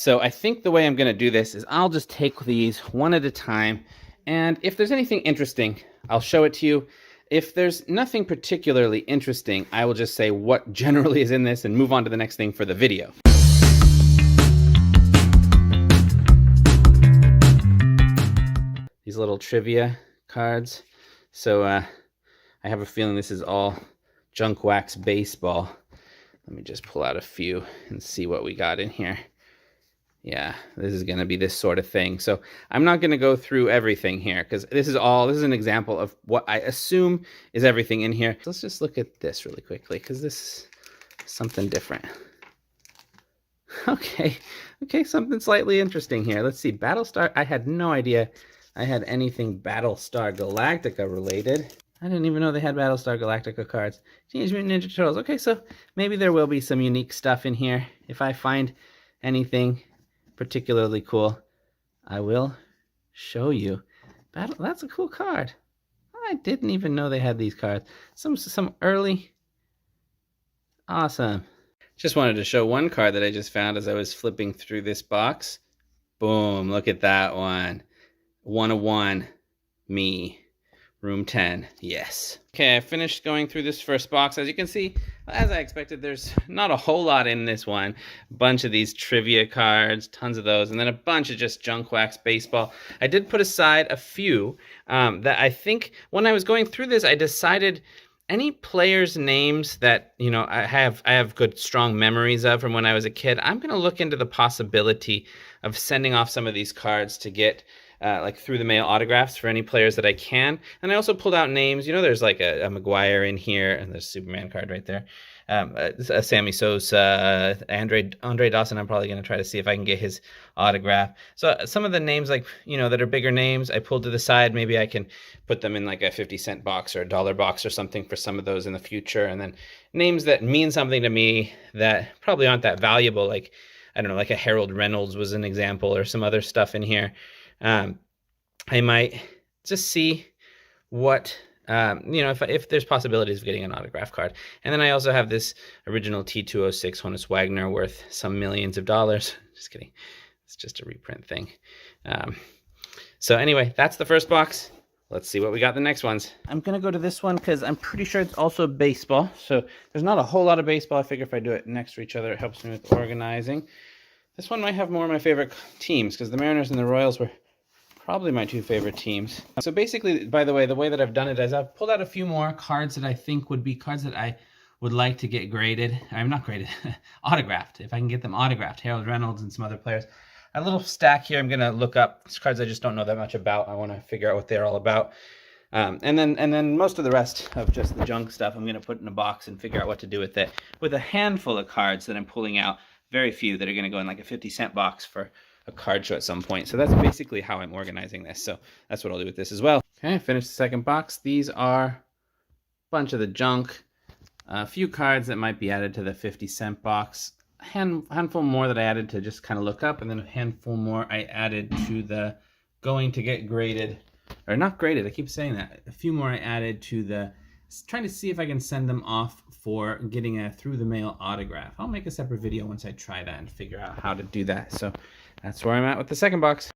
So I think the way I'm going to do this is I'll just take these one at a time, and if there's anything interesting, I'll show it to you. If there's nothing particularly interesting, I will just say what generally is in this and move on to the next thing for the video. These little trivia cards. So I have a feeling this is all junk wax baseball. Let me just pull out a few and see what we got in here. Yeah, this is going to be this sort of thing. So I'm not going to go through everything here because this is an example of what I assume is everything in here. So let's just look at this really quickly because this is something different. Okay, something slightly interesting here. Let's see, Battlestar. I had no idea I had anything Battlestar Galactica related. I didn't even know they had Battlestar Galactica cards. Teenage Mutant Ninja Turtles. Okay, so maybe there will be some unique stuff in here. If I find anything particularly cool, I will show you. That's a cool card. I didn't even know they had these cards. Some early. Awesome. Just wanted to show one card that I just found as I was flipping through this box. Boom, look at that one. 101, me. Room 10, yes. Okay, I finished going through this first box. As you can see, as I expected, there's not a whole lot in this one. A bunch of these trivia cards, tons of those, and then a bunch of just junk wax baseball. I did put aside a few that I think when I was going through this, I decided any players' names that, you know, I have good, strong memories of from when I was a kid. I'm going to look into the possibility of sending off some of these cards to get like through the mail autographs for any players that I can. And I also pulled out names. You know, there's like a McGuire in here, and there's a Superman card right there. A Sammy Sosa, Andre Dawson. I'm probably going to try to see if I can get his autograph. So some of the names, like, you know, that are bigger names, I pulled to the side. Maybe I can put them in like a 50-cent box or a $1 box or something for some of those in the future. And then names that mean something to me that probably aren't that valuable, like, I don't know, like a Harold Reynolds was an example, or some other stuff in here. I might just see what, you know, if there's possibilities of getting an autograph card. And then I also have this original T206 Honus Wagner worth some millions of dollars. Just kidding. It's just a reprint thing. So anyway, that's the first box. Let's see what we got in the next ones. I'm going to go to this one because I'm pretty sure it's also baseball. So there's not a whole lot of baseball. I figure if I do it next to each other, it helps me with organizing. This one might have more of my favorite teams because the Mariners and the Royals were probably my two favorite teams. So basically, by the way that I've done it is I've pulled out a few more cards that I think would be cards that I would like to get graded. I'm not graded, autographed. If I can get them autographed, Harold Reynolds and some other players. A little stack here. I'm gonna look up cards I just don't know that much about. I want to figure out what they're all about. And then most of the rest of just the junk stuff I'm gonna put in a box and figure out what to do with it. With a handful of cards that I'm pulling out, very few that are gonna go in like a 50-cent box for a card show at some point. So that's basically how I'm organizing this. So that's what I'll do with this as well. Okay, finished the second box. These are a bunch of the junk. A few cards that might be added to the 50-cent box. A handful more that I added to just kind of look up, and then a handful more I added to the going to get graded. Or not graded, I keep saying that. A few more I added to the trying to see if I can send them off for getting a through the mail autograph. I'll make a separate video once I try that and figure out how to do that. So that's where I'm at with the second box.